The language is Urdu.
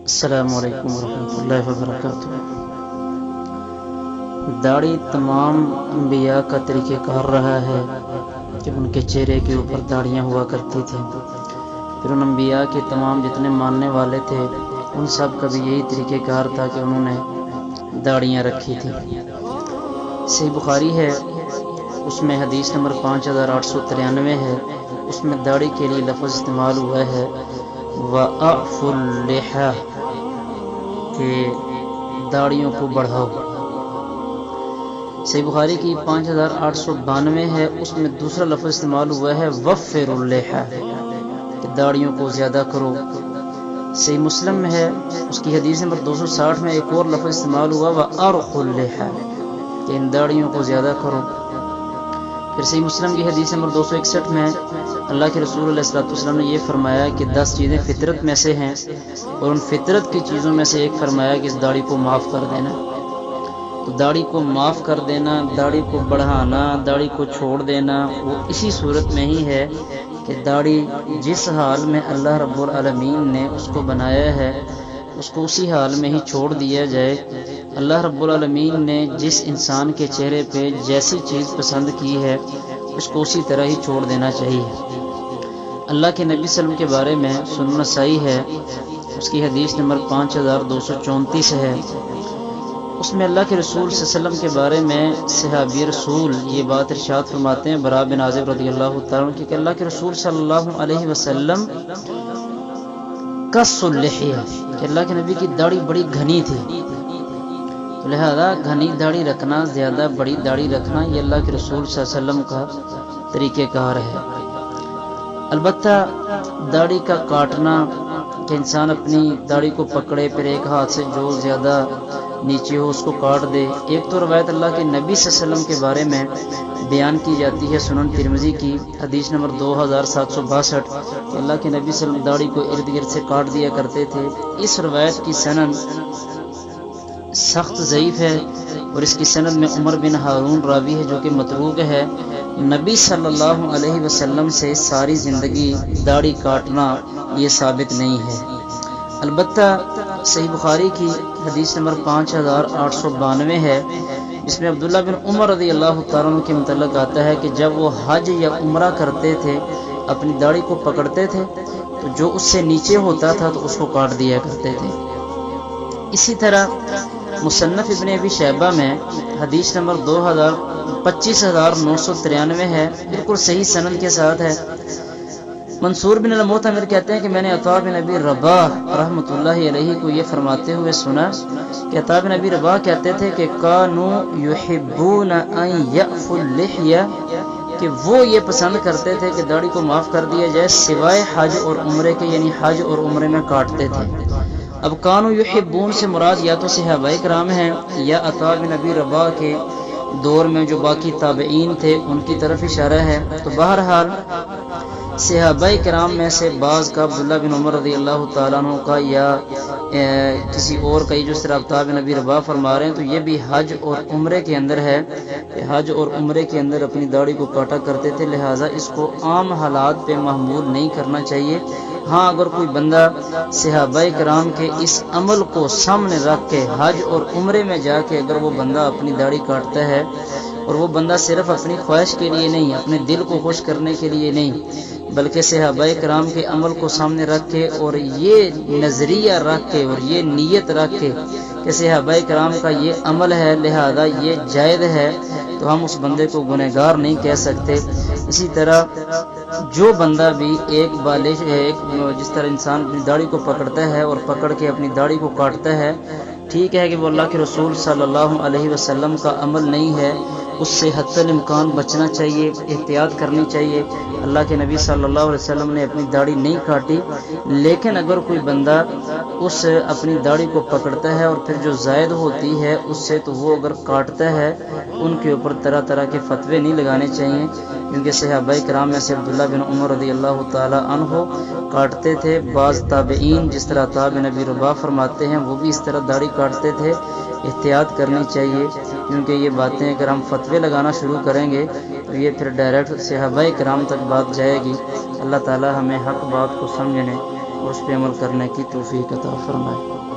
السلام علیکم ورحمۃ اللہ وبرکاتہ۔ داڑھی تمام انبیاء کا طریقہ کار رہا ہے کہ ان کے چہرے کے اوپر داڑھیاں ہوا کرتی تھیں۔ پھر ان انبیاء کے تمام جتنے ماننے والے تھے ان سب کا بھی یہی طریقہ کار تھا کہ انہوں نے داڑھیاں رکھی تھیں۔ صحیح بخاری ہے، اس میں حدیث نمبر 5893 ہے، اس میں داڑھی کے لیے لفظ استعمال ہوا ہے وَأَعْفُوا اللِّحَىٰ، کہ داڑھیوں کو بڑھاؤ۔ صحیح بخاری کی 5892 ہے، اس میں دوسرا لفظ استعمال ہوا ہے وَفِّرُوا اللِّحَىٰ، کہ داڑھیوں کو زیادہ کرو۔ صحیح مسلم میں ہے، اس کی حدیث نمبر 260 میں ایک اور لفظ استعمال ہوا وَأَرْخُوا اللِّحَىٰ، کہ ان داڑھیوں کو زیادہ کرو۔ پھر صحیح مسلم کی حدیث نمبر 261 میں اللہ کے رسول علیہ الصلوۃ والسلام نے یہ فرمایا کہ 10 چیزیں فطرت میں سے ہیں، اور ان فطرت کی چیزوں میں سے ایک فرمایا کہ اس داڑھی کو معاف کر دینا۔ تو داڑھی کو معاف کر دینا، داڑھی کو بڑھانا، داڑھی کو چھوڑ دینا، وہ اسی صورت میں ہی ہے کہ داڑھی جس حال میں اللہ رب العالمین نے اس کو بنایا ہے اس کو اسی حال میں ہی چھوڑ دیا جائے۔ اللہ رب العالمین نے جس انسان کے چہرے پہ جیسی چیز پسند کی ہے اس کو اسی طرح ہی چھوڑ دینا چاہیے۔ اللہ کے نبی صلی اللہ علیہ وسلم کے بارے میں سنن نسائی ہے، اس کی حدیث نمبر 5234 ہے، اس میں اللہ کے رسول صلی اللہ علیہ وسلم کے بارے میں صحابی رسول یہ بات ارشاد فرماتے ہیں براء بن عازب رضی اللہ تعالیٰ عنہ کہ اللہ کے رسول صلی اللہ علیہ وسلم قص اللحیہ، کہ اللہ کے نبی کی داڑھی بڑی گھنی تھی، تو لہذا گھنی داڑھی رکھنا، زیادہ بڑی داڑھی رکھنا یہ اللہ کے رسول صلی اللہ علیہ وسلم کا طریقہ کار ہے۔ البتہ داڑھی کا کاٹنا کہ انسان اپنی داڑھی کو پکڑے پھر ایک ہاتھ سے جو زیادہ نیچے ہو اس کو کاٹ دے، ایک تو روایت اللہ کے نبی صلی اللہ علیہ وسلم کے بارے میں بیان کی جاتی ہے سنن ترمذی کی حدیث نمبر 2762 کہ اللہ کے نبی صلی اللہ علیہ وسلم داڑھی کو ارد گرد سے کاٹ دیا کرتے تھے۔ اس روایت کی سند سخت ضعیف ہے، اور اس کی سند میں عمر بن ہارون راوی ہے جو کہ متروک ہے۔ نبی صلی اللہ علیہ وسلم سے ساری زندگی داڑھی کاٹنا یہ ثابت نہیں ہے۔ البتہ صحیح بخاری کی حدیث نمبر 5892 ہے، جس میں عبداللہ بن عمر رضی اللہ تعالیٰ عنہ کے متعلق آتا ہے کہ جب وہ حج یا عمرہ کرتے تھے اپنی داڑھی کو پکڑتے تھے تو جو اس سے نیچے ہوتا تھا تو اس کو کاٹ دیا کرتے تھے۔ اسی طرح مصنف ابن ابی شیبہ میں حدیث نمبر 25993 ہے، بالکل صحیح سند کے ساتھ ہے۔ منصور بن المعتمر کہتے ہیں کہ میں نے عطا بن ابی رباح رحمۃ اللہ علیہ کو یہ فرماتے ہوئے سنا کہ عطا بن ابی رباح کہتے تھے کہ کانوا یحبون ان یعفوا اللحیہ، کہ وہ یہ پسند کرتے تھے کہ داڑھی کو معاف کر دیا جائے سوائے حج اور عمرے کے، یعنی حج اور عمرے میں کاٹتے تھے۔ اب کانوا یحبون سے مراد یا تو صحابہ کرام ہیں یا عطا بن ابی رباح کے دور میں جو باقی تابعین تھے ان کی طرف اشارہ ہے۔ تو بہرحال صحابہ کرام میں سے بعض کا عبداللہ بن عمر رضی اللہ تعالیٰ عنہ کا یا کسی اور کا جو طرح عطا بن ابی رباح فرما رہے ہیں تو یہ بھی حج اور عمرے کے اندر ہے کہ حج اور عمرے کے اندر اپنی داڑھی کو کاٹا کرتے تھے، لہٰذا اس کو عام حالات پہ محمول نہیں کرنا چاہیے۔ ہاں اگر کوئی بندہ صحابہ کرام کے اس عمل کو سامنے رکھ کے حج اور عمرے میں جا کے اگر وہ بندہ اپنی داڑھی کاٹتا ہے اور وہ بندہ صرف اپنی خواہش کے لیے نہیں، اپنے دل کو خوش کرنے کے لیے نہیں، بلکہ صحابہ کرام کے عمل کو سامنے رکھ کے اور یہ نظریہ رکھ کے اور یہ نیت رکھ کے کہ صحابہ کرام کا یہ عمل ہے لہذا یہ جائز ہے، تو ہم اس بندے کو گنہگار نہیں کہہ سکتے۔ اسی طرح جو بندہ بھی ایک بالغ ہے، جس طرح انسان اپنی داڑھی کو پکڑتا ہے اور پکڑ کے اپنی داڑھی کو کاٹتا ہے، ٹھیک ہے کہ وہ اللہ کے رسول صلی اللہ علیہ وسلم کا عمل نہیں ہے، اس سے حتی الامکان بچنا چاہیے، احتیاط کرنی چاہیے۔ اللہ کے نبی صلی اللہ علیہ وسلم نے اپنی داڑھی نہیں کاٹی، لیکن اگر کوئی بندہ اس اپنی داڑھی کو پکڑتا ہے اور پھر جو زائد ہوتی ہے اس سے تو وہ اگر کاٹتا ہے ان کے اوپر طرح طرح کے فتوے نہیں لگانے چاہیے، کیونکہ صحابہ کرام میں سے عبداللہ بن عمر رضی اللہ تعالی عنہ کاٹتے تھے، بعض تابعین جس طرح عطا بن ابی رباح فرماتے ہیں وہ بھی اس طرح داڑھی کاٹتے تھے۔ احتیاط کرنی چاہیے، کیونکہ یہ باتیں اگر ہم فتوے لگانا شروع کریں گے تو یہ پھر ڈائریکٹ صحابہ کرام تک بات جائے گی۔ اللہ تعالی ہمیں حق بات کو سمجھنے اور اس پہ عمل کرنے کی توفیق عطا فرمائے۔